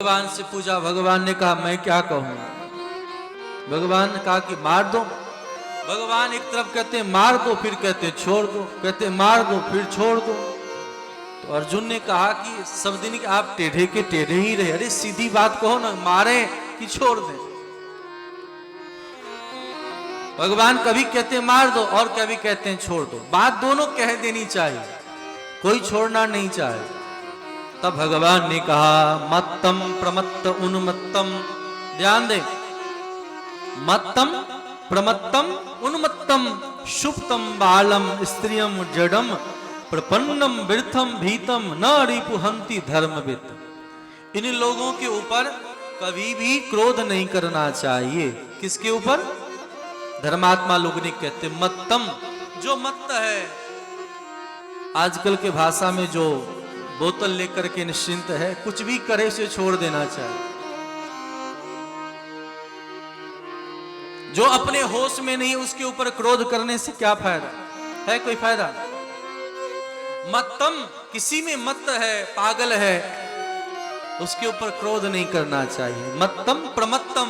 भगवान से पूछा, भगवान ने कहा मैं क्या कहूं। भगवान ने कहा कि मार दो। भगवान एक तरफ कहते हैं मार दो, फिर कहते हैं छोड़ दो, कहते हैं मार दो फिर छोड़ दो। तो अर्जुन ने कहा कि सब दिन कि आप टेढ़े के टेढ़े ही रहे, अरे सीधी बात कहो ना, मारे कि छोड़ दे। भगवान कभी कहते हैं मार दो और कभी कहते हैं छोड़ दो, बात दोनों कह देनी चाहिए, कोई छोड़ना नहीं चाहे। तब भगवान ने कहा मत्तम प्रमत्त उन्मत्तम, ध्यान दे, मत्तम प्रमत्तम उन्मत्तम शुप्तम बालम स्त्रियम जडम प्रपन्नम वृथम भीतम न रिपुहंति धर्मविद। इन लोगों के ऊपर कभी भी क्रोध नहीं करना चाहिए। किसके ऊपर? धर्मात्मा लोग नहीं कहते मत्तम, जो मत्त है, आजकल के भाषा में जो बोतल लेकर के निश्चिंत है, कुछ भी करे उसे छोड़ देना चाहिए। जो अपने होश में नहीं उसके ऊपर क्रोध करने से क्या फायदा है? कोई फायदा? मत्तम, किसी में मत्त है, पागल है, उसके ऊपर क्रोध नहीं करना चाहिए। मत्तम प्रमत्तम,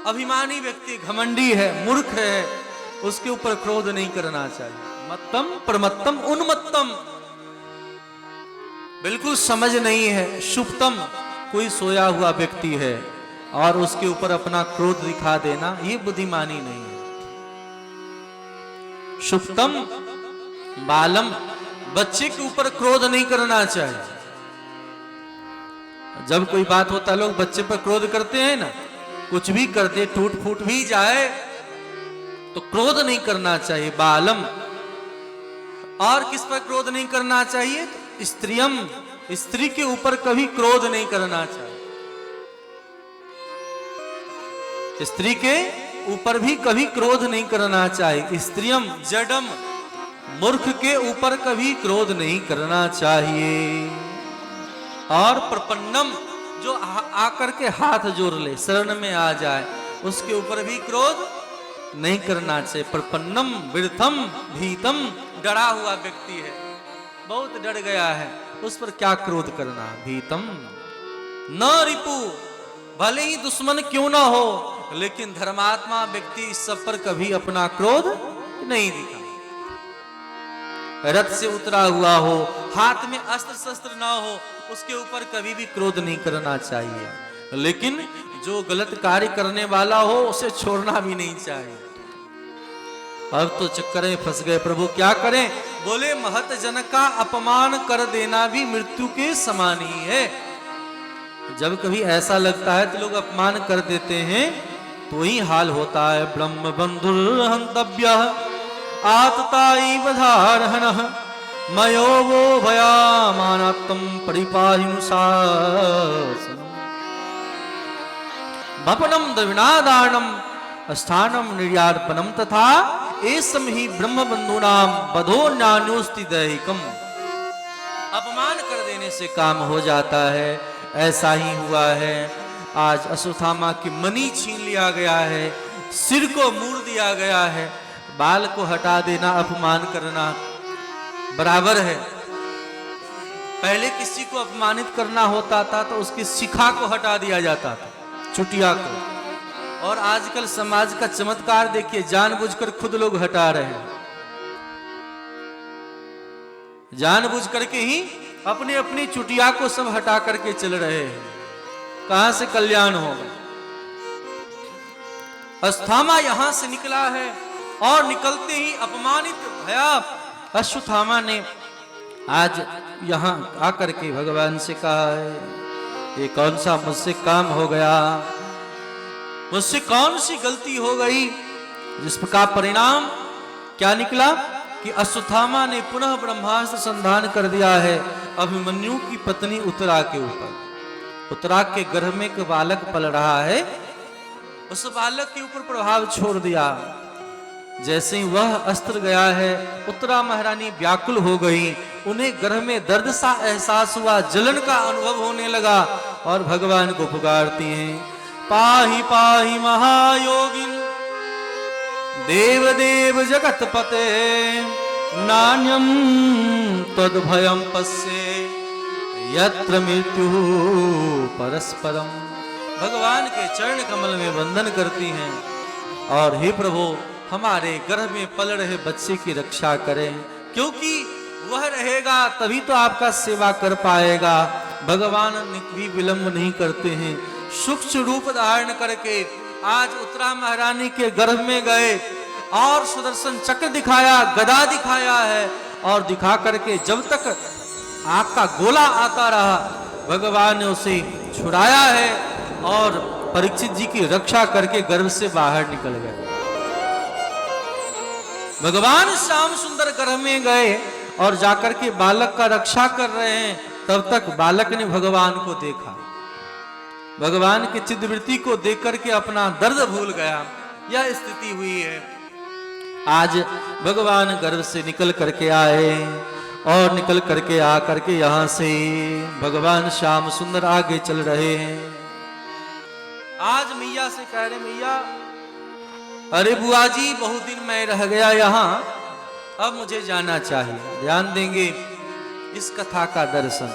अभिमानी व्यक्ति, घमंडी है, मूर्ख है, उसके ऊपर क्रोध नहीं करना चाहिए। मत्तम प्रमत्तम उन्मत्तम, बिल्कुल समझ नहीं है। शुप्तम, कोई सोया हुआ व्यक्ति है और उसके ऊपर अपना क्रोध दिखा देना, ये बुद्धिमानी नहीं है। शुप्तम बालम, बच्चे के ऊपर क्रोध नहीं करना चाहिए। जब कोई बात होता है लोग बच्चे पर क्रोध करते हैं ना, कुछ भी कर दे, टूट फूट भी जाए तो क्रोध नहीं करना चाहिए। बालम, और किस पर क्रोध नहीं करना चाहिए? तो स्त्रियम, स्त्री के ऊपर कभी क्रोध नहीं करना चाहिए। स्त्री के ऊपर भी कभी क्रोध नहीं करना चाहिए। स्त्रियम जडम, मूर्ख के ऊपर कभी क्रोध नहीं करना चाहिए। और प्रपन्नम, जो आकर के हाथ जोड़ ले, शरण में आ जाए, उसके ऊपर भी क्रोध नहीं करना चाहिए। प्रपन्नम वृथम भीतम, डरा हुआ व्यक्ति है, बहुत डर गया है, उस पर क्या क्रोध करना। भीतम न रिपु, भले ही दुश्मन क्यों ना हो, लेकिन धर्मात्मा व्यक्ति इस सब पर कभी अपना क्रोध नहीं दिखा। रथ से उतरा हुआ हो, हाथ में अस्त्र शस्त्र ना हो, उसके ऊपर कभी भी क्रोध नहीं करना चाहिए। लेकिन जो गलत कार्य करने वाला हो उसे छोड़ना भी नहीं चाहिए। अब तो चक्कर में फंस गए, प्रभु क्या करें? बोले महत जन का अपमान कर देना भी मृत्यु के समान ही है। जब कभी ऐसा लगता है तो लोग अपमान कर देते हैं, तो ही हाल होता है। ब्रह्म बंधुर हंतव्य आतताई बधारहन मयो वो भयामानत्म परिपाहिनुशासन भपनम द्रविणादानम स्थानम निर्यार्पणम तथा एसम ही ब्रह्म बंधुनाम बधो न्यान्योस्ति दैहिकम। अपमान कर देने से काम हो जाता है। ऐसा ही हुआ है। आज अश्वत्थामा की मणि छीन लिया गया है, सिर को मूड़ दिया गया है, बाल को हटा देना अपमान करना बराबर है। पहले किसी को अपमानित करना होता था तो उसकी शिखा को हटा दिया जाता था, चुटिया को। और आजकल समाज का चमत्कार देखिए, जानबूझकर खुद लोग हटा रहे हैं, जानबूझ करके ही अपनी अपनी चुटिया को सब हटा करके चल रहे हैं। कहां से कल्याण होगा? अश्वत्थामा यहां से निकला है और निकलते ही अपमानित भया अश्वत्थामा ने आज यहां आकर के भगवान से कहा है, ये कौन सा मुझसे काम हो गया, मुझसे कौन सी गलती हो गई, जिसका परिणाम क्या निकला कि अश्वत्थामा ने पुनः ब्रह्मास्त्र संधान कर दिया है अभिमन्यु की पत्नी उत्तरा के ऊपर। उत्तरा के गर्भ में एक बालक पल रहा है, उस बालक के ऊपर प्रभाव छोड़ दिया। जैसे ही वह अस्त्र गया है, उत्तरा महारानी व्याकुल हो गई, उन्हें गर्भ में दर्द सा एहसास हुआ, जलन का अनुभव होने लगा और भगवान को पुकारती हैं, पाहि पाहि महायोगिन देव देव जगतपते नान्यम तद्भयं पश्ये यत्र मृत्यु परस्परम। भगवान के चरण कमल में वंदन करती हैं और हे प्रभु हमारे गर्भ में पल रहे बच्चे की रक्षा करें, क्योंकि वह रहेगा तभी तो आपका सेवा कर पाएगा। भगवान भी विलंब नहीं करते हैं, सूक्ष्म रूप धारण करके आज उत्तरा महारानी के गर्भ में गए और सुदर्शन चक्र दिखाया, गदा दिखाया है और दिखा करके जब तक आग का गोला आता रहा भगवान ने उसे छुड़ाया है और परीक्षित जी की रक्षा करके गर्भ से बाहर निकल गए। भगवान श्याम सुंदर गर्भ में गए और जाकर के बालक का रक्षा कर रहे हैं, तब तक बालक ने भगवान को देखा, भगवान के चित्तवृत्ति को देख करके अपना दर्द भूल गया। यह स्थिति हुई है। आज भगवान गर्भ से निकल करके आए और निकल करके आ करके यहां से भगवान श्याम सुंदर आगे चल रहे हैं। आज मैया से कह रहे, मैया अरे बुआ जी बहुत दिन मैं रह गया यहाँ, अब मुझे जाना चाहिए। ध्यान देंगे इस कथा का दर्शन।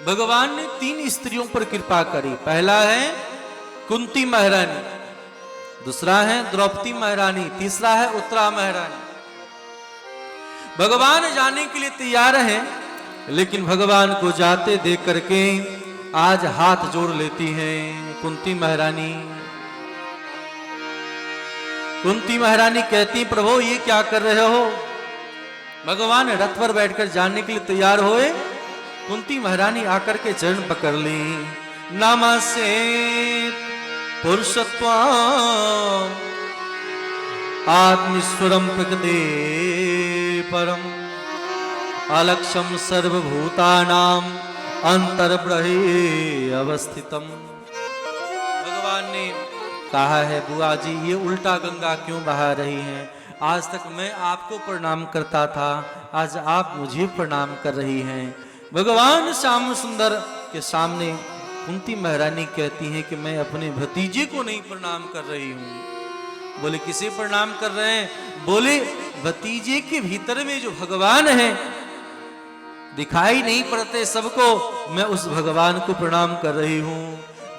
भगवान ने 3 स्त्रियों पर कृपा करी। पहला है कुंती महारानी, दूसरा है द्रौपदी महारानी, तीसरा है उत्तरा महारानी। भगवान जाने के लिए तैयार हैं, लेकिन भगवान को जाते देख करके आज हाथ जोड़ लेती हैं कुंती महारानी। कुंती महारानी कहती प्रभु ये क्या कर रहे हो? भगवान रथ पर बैठकर जाने के लिए तैयार हुए, कुंती महारानी आकर के चरण पकड़ ली। नमस्ते पुरुषत्वम् आत्मीश्वरम प्रकृते परम अलक्ष्यम सर्वभूतानां अंतर्ब्रहे अवस्थितम। भगवान ने कहा है बुआ जी ये उल्टा गंगा क्यों बहा रही हैं? आज तक मैं आपको प्रणाम करता था, आज आप मुझे प्रणाम कर रही हैं। भगवान श्याम सुंदर के सामने कुंती महारानी कहती हैं कि मैं अपने भतीजे को नहीं प्रणाम कर रही हूँ। बोले किसे प्रणाम कर रहे हैं? बोले भतीजे के भीतर में जो भगवान है दिखाई नहीं पड़ते सबको, मैं उस भगवान को प्रणाम कर रही हूँ।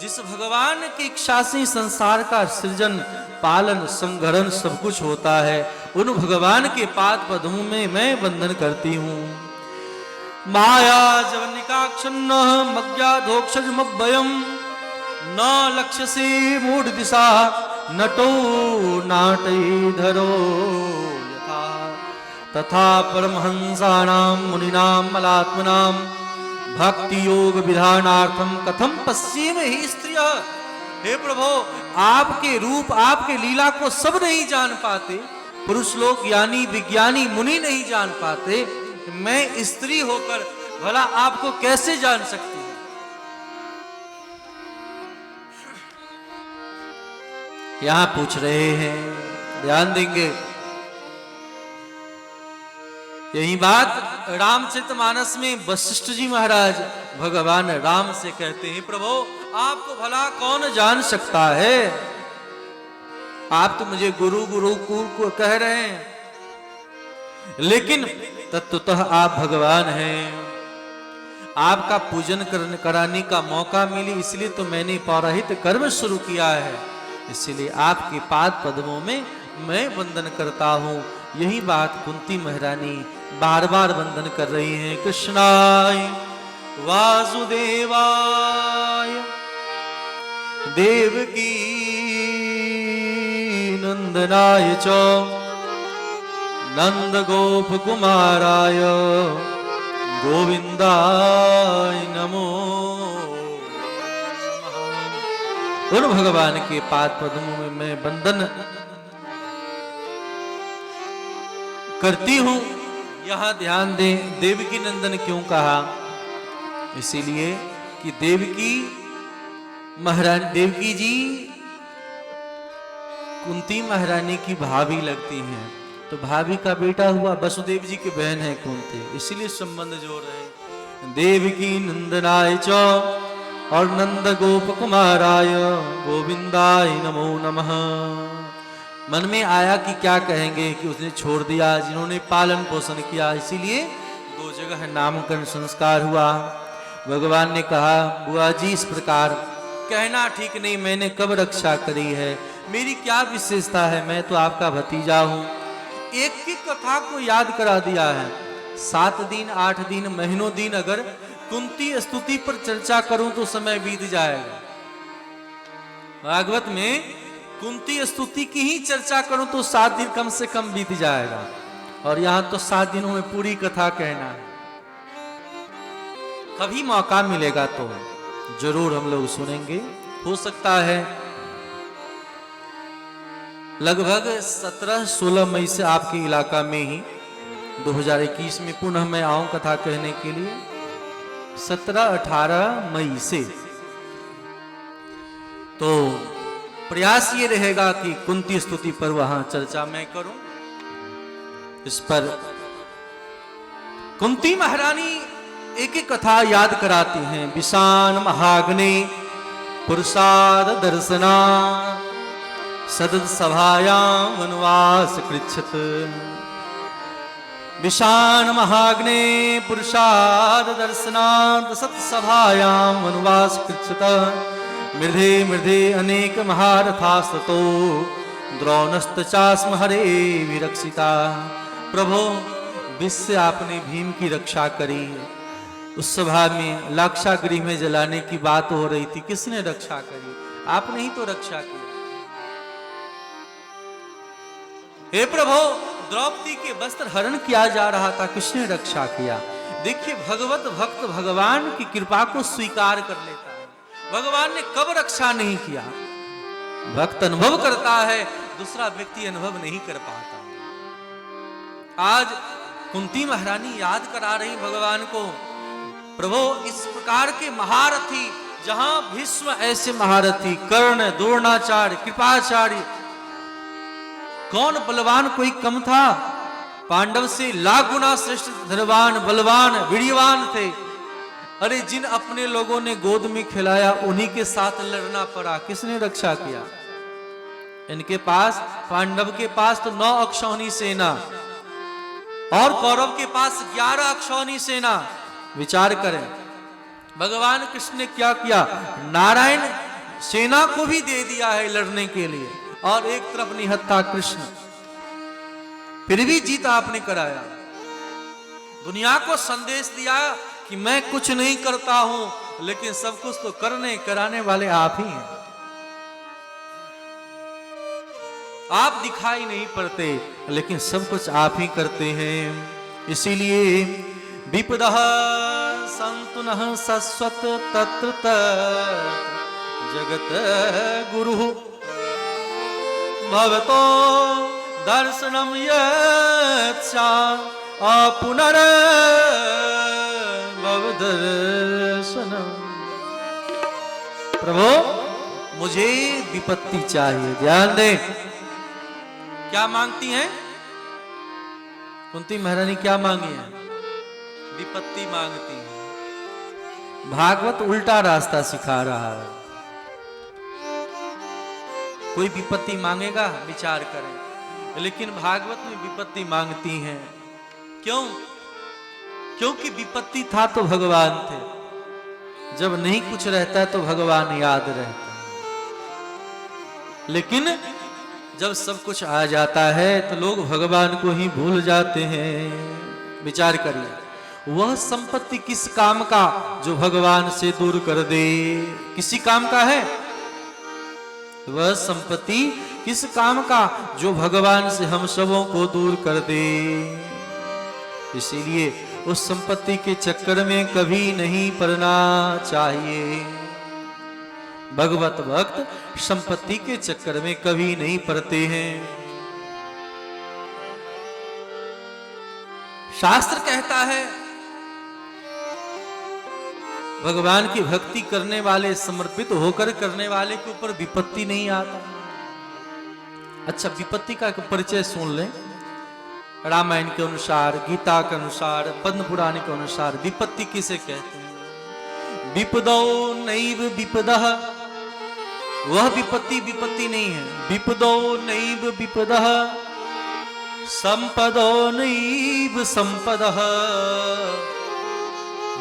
जिस भगवान की इच्छा से संसार का सृजन पालन संघरण सब कुछ होता है, उन भगवान के पाद पद्मों में मैं वंदन करती हूँ। माया जवनिकाक्षन्न मज्ञाधोक्षजमभयम न लक्ष्य से मूढ़ दिशा नटो नाटधरो यथा तथा परमहंसानां मुनीनां मलात्मनां भक्ति योग विधानार्थम कथम पश्चिम ही स्त्रियः। हे प्रभु आपके रूप आपके लीला को सब नहीं जान पाते, पुरुष लोग यानी विज्ञानी मुनि नहीं जान पाते, मैं स्त्री होकर भला आपको कैसे जान सकती हूं? यहां पूछ रहे हैं, ध्यान देंगे। यही बात रामचरितमानस में वशिष्ठ जी महाराज भगवान राम से कहते हैं प्रभु आपको भला कौन जान सकता है? आप तो मुझे गुरु गुरु को कह रहे हैं, लेकिन तत्वतः आप भगवान हैं। आपका पूजन कराने का मौका मिली इसलिए तो मैंने पौरोहित कर्म शुरू किया है, इसलिए आपके पाद पद्मों में मैं वंदन करता हूँ। यही बात कुंती महारानी बार बार वंदन कर रही हैं। कृष्णाय वासुदेवाय देवकी नंदनाय च नंद गोप कुमाराय गोविंदाय नमो नमः। उन भगवान के पाद पद्मों में मैं वंदन करती हूं। यहां ध्यान दें देवकी नंदन क्यों कहा? इसीलिए कि देवकी महारानी देवकी जी कुंती महारानी की भाभी लगती हैं, तो भाभी का बेटा हुआ वसुदेव जी की बहन है कुंती, इसीलिए संबंध जोड़ रहे। देवकी नंदनाय च और नंद गोप कुमाराय गोविंदाय नमो नमः। मन में आया कि क्या कहेंगे कि उसने छोड़ दिया जिन्होंने पालन पोषण किया, इसीलिए 2 जगह नामकरण संस्कार हुआ। भगवान ने कहा, बुआ जी इस प्रकार कहना ठीक नहीं, मैंने कब रक्षा करी है, मेरी क्या विशेषता है, मैं तो आपका भतीजा हूं। एक की कथा को याद करा दिया है। 7 दिन 8 दिन महीनों दिन अगर कुंती स्तुति पर चर्चा करूं तो समय बीत जाएगा। भागवत में कुंती स्तुति की ही चर्चा करूं तो 7 दिन कम से कम बीत जाएगा, और यहां तो 7 दिनों में पूरी कथा कहना है। कभी मौका मिलेगा तो जरूर हम लोग सुनेंगे। हो सकता है लगभग 17-16 मई से आपके इलाका में ही 2021 में पुनः मैं आऊं कथा कहने के लिए। 17-18 मई से तो प्रयास ये रहेगा कि कुंती स्तुति पर वहां चर्चा मैं करूं। इस पर कुंती महारानी एक एक कथा याद कराती हैं। विषान महाग्नि पुरुषाद दर्शना सदत सभायां वनवास कृच्छत। विषान महाग्नि पुरुषाद दर्शनात् सत सभायां वनवास कृच्छत। मृधे मृधे अनेक महारथास्ततो द्रोणस्त चास्म हरे विरक्षिता। प्रभो विश्व आपने भीम की रक्षा करी। उस सभा में लाक्षागृह में जलाने की बात हो रही थी, किसने रक्षा करी? आपने ही तो रक्षा की। हे प्रभु, द्रौपदी के वस्त्र हरण किया जा रहा था, किसने रक्षा किया? देखिए, भगवत भक्त भगवान की कृपा को स्वीकार कर लेता है। भगवान ने कब रक्षा नहीं किया? भक्त अनुभव करता है, दूसरा व्यक्ति अनुभव नहीं कर पाता। आज कुंती महारानी याद करा रही भगवान को, प्रभु इस प्रकार के महारथी, जहां भीष्म ऐसे महारथी, कर्ण, द्रोणाचार्य, कृपाचार्य, कौन बलवान कोई कम था? पांडव से लाख गुना श्रेष्ठ धनवान, बलवान, वीर्यवान थे। अरे जिन अपने लोगों ने गोद में खिलाया उन्हीं के साथ लड़ना पड़ा, किसने रक्षा किया? इनके पास, पांडव के पास तो 9 अक्षौहिणी सेना और कौरव के पास 11 अक्षौहिणी सेना। विचार करें, भगवान कृष्ण ने क्या किया? नारायण सेना को भी दे दिया है लड़ने के लिए, और एक तरफ निहत्था कृष्ण, फिर भी जीत आपने कराया। दुनिया को संदेश दिया कि मैं कुछ नहीं करता हूं, लेकिन सब कुछ तो करने कराने वाले आप ही हैं। आप दिखाई नहीं पड़ते, लेकिन सब कुछ आप ही करते हैं। इसीलिए विपदः सन्तु नः शश्वत तत्र तत् जगत गुरु भवतो दर्शनम यच्चा पुनर् भवदर्शनम। प्रभु मुझे विपत्ति चाहिए। ध्यान दें, क्या मांगती हैं कुंती महारानी? क्या मांगी है? विपत्ति मांगती है। भागवत उल्टा रास्ता सिखा रहा है। कोई विपत्ति मांगेगा, विचार करें, लेकिन भागवत में विपत्ति मांगती हैं। क्यों? क्योंकि विपत्ति था तो भगवान थे, जब नहीं कुछ रहता तो भगवान याद रहता, लेकिन जब सब कुछ आ जाता है तो लोग भगवान को ही भूल जाते हैं। विचार करिए, वह संपत्ति किस काम का जो भगवान से दूर कर दे? किसी काम का है? वह संपत्ति किस काम का जो भगवान से हम सबों को दूर कर दे? इसीलिए उस संपत्ति के चक्कर में कभी नहीं पड़ना चाहिए। भगवत भक्त संपत्ति के चक्कर में कभी नहीं पड़ते हैं। शास्त्र कहता है भगवान की भक्ति करने वाले, समर्पित होकर करने वाले के ऊपर विपत्ति नहीं आता। अच्छा, विपत्ति का परिचय सुन लें। रामायण के अनुसार, गीता के अनुसार, पद्म पुराण के अनुसार विपत्ति किसे कहते हैं? विपदो नैव विपदः, वह विपत्ति विपत्ति नहीं है। विपदो नैव विपदः संपदो नैव संपदः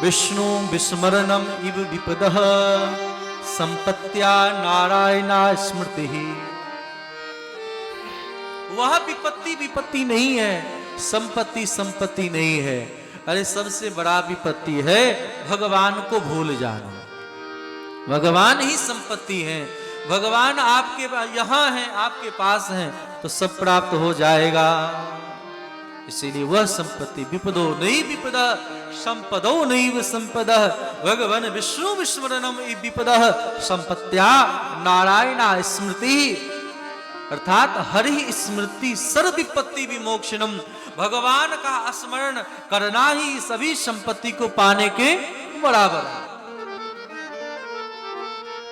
विष्णु विस्मरणम इव विपदः संपत्त्या नारायणा स्मृति। वह विपत्ति विपत्ति नहीं है, संपत्ति संपत्ति नहीं है। अरे सबसे बड़ा विपत्ति है भगवान को भूल जाना। भगवान ही संपत्ति है। भगवान आपके यहाँ है, आपके पास है तो सब प्राप्त हो जाएगा। इसीलिए वह संपत्ति विपदो नहीं विपदा संपदो नहीं संपदा भगवान विष्णु विस्मरणम विपदा संपत्त्या नारायणा स्मृति। अर्थात हरि स्मृति सर्व विपत्ति विमोक्षणम। भगवान का स्मरण करना ही सभी संपत्ति को पाने के बराबर है।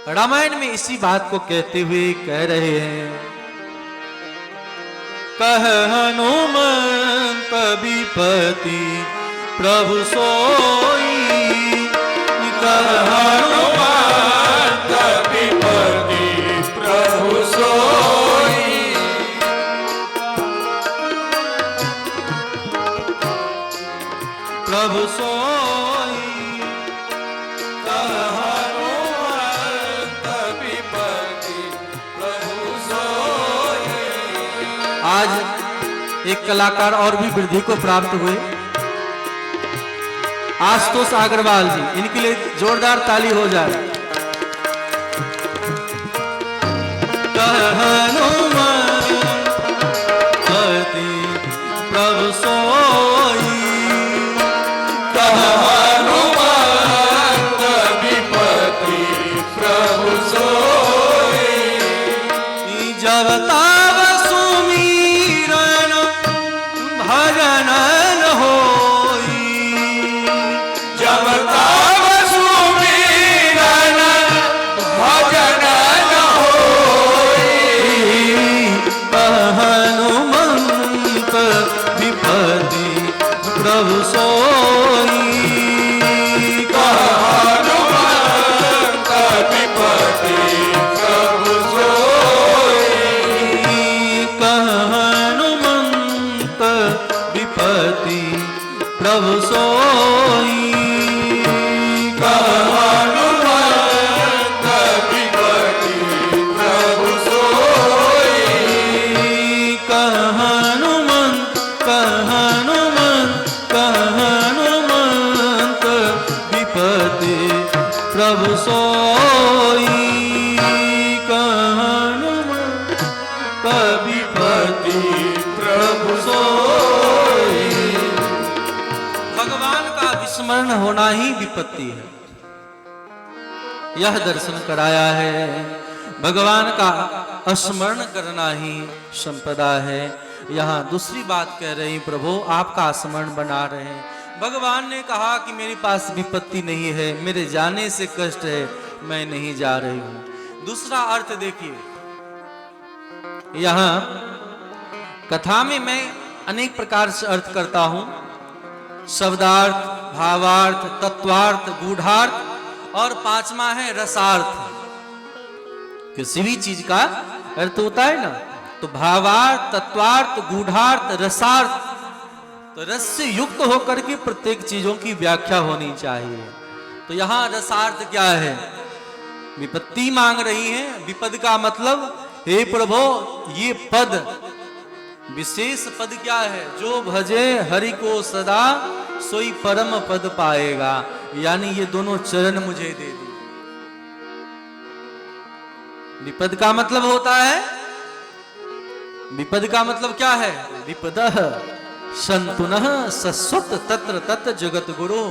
रामायण में इसी बात को कहते हुए कह रहे हैं, कह हनुमंत विपत्ति प्रभु सोई। कह हनुमंत विपत्ति प्रभु सोई। प्रभु सोई। कह हनुमंत विपत्ति प्रभु सोई। आज एक कलाकार और भी वृद्धि को प्राप्त हुए, आशुतोष अग्रवाल जी। इनके लिए जोरदार ताली हो जाए। प्रभु सोई। विपत्ति प्रभु सोई। जब तब सुमिरन भजन प्रभु सोई। कह हनुमंत विपत्ति प्रभु सोई। कह हनुमंत विपत्ति प्रभु सोई। कह हनुमंत विपत्ति प्रभु सोई। कह हनुमंत प्रभु सोई। विपत्ति प्रभु सोई। भगवान का विस्मरण होना ही विपत्ति है, यह दर्शन कराया है। भगवान का स्मरण करना ही संपदा है। यहाँ दूसरी बात कह रही, प्रभु आपका स्मरण बना रहे हैं। भगवान ने कहा कि मेरे पास विपत्ति नहीं है, मेरे जाने से कष्ट है, मैं नहीं जा रही हूं। दूसरा अर्थ देखिए, यहां कथा में मैं अनेक प्रकार से अर्थ करता हूं, शब्दार्थ, भावार्थ, तत्वार्थ, गूढ़ार्थ और पांचवा है रसार्थ। किसी भी चीज का अर्थ होता है ना, तो भावार्थ, तत्वार्थ, गूढ़ार्थ, रसार्थ। तो रस से युक्त होकर के प्रत्येक चीजों की व्याख्या होनी चाहिए। तो यहां रसार्थ क्या है? विपत्ति मांग रही है। विपद का मतलब, हे प्रभु ये पद, विशेष पद क्या है? जो भजे हरि को सदा सोई परम पद पाएगा। यानी ये दोनों चरण मुझे दे दी। विपद का मतलब होता है, विपद का मतलब क्या है? विपदः संतुनः सस्वत तत्र तत् जगत गुरु।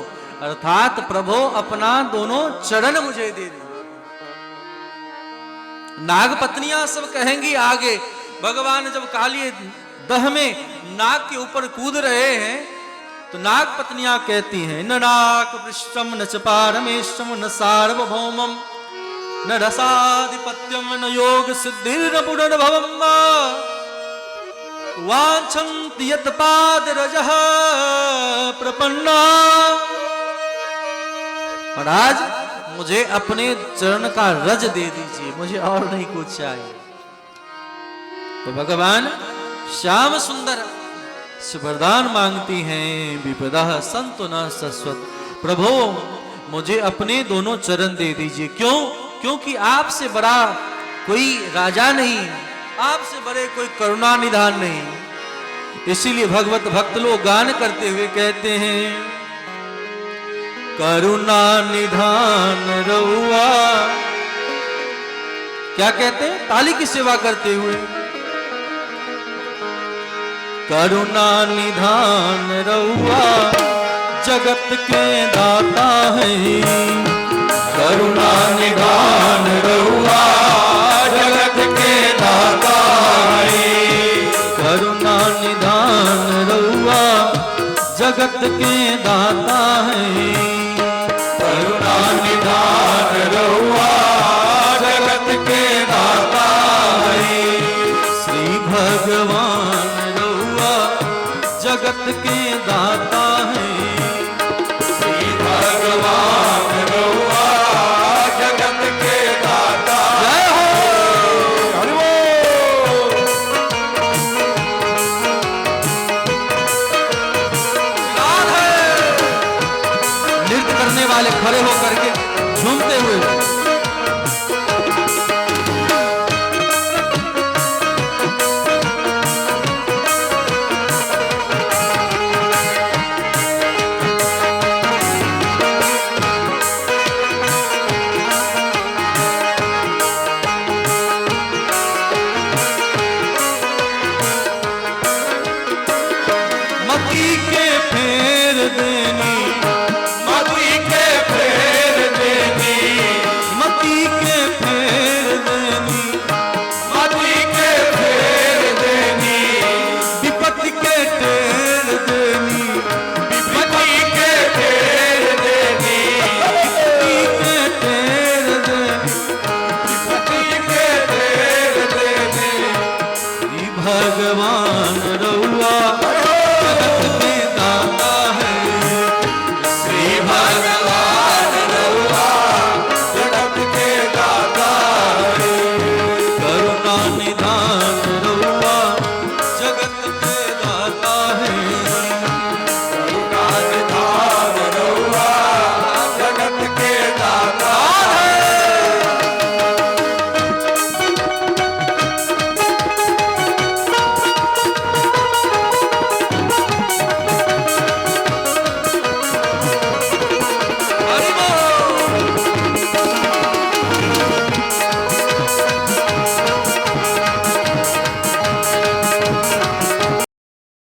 अर्थात प्रभु अपना दोनों चरण मुझे दे दी। नाग पत्नियां सब कहेंगी आगे, भगवान जब काली दह में नाग के ऊपर कूद रहे हैं तो नाग पत्नियां कहती हैं, न नाग पृष्ठम न च पारमेष्टम न सार्वभौमम न रसाधिपत्यम न योग सिद्धिर्न पुनर्भवम वांछन्ति यत् पादरजः प्रपन्ना। महाराज मुझे अपने चरण का रज दे दीजिए, मुझे और नहीं कुछ चाहिए। तो भगवान श्याम सुंदर वरदान मांगती हैं विपदा संतो न सस्वत। प्रभु मुझे अपने दोनों चरण दे दीजिए। क्यों? क्योंकि आपसे बड़ा कोई राजा नहीं, आपसे बड़े कोई करुणा निधान नहीं। इसीलिए भगवत भक्त लोग गान करते हुए कहते हैं, करुणा निधान रहुआ। क्या कहते हैं? ताली की सेवा करते हुए, करुणा निधान रहुआ जगत के दाता है। करुणा निधान रहुआ जगत के दाता है। करुणा निधान रहुआ जगत के दाता है। करुणा निधान रहुआ जगत के दाता है। श्री भगवान रहुआ जगत के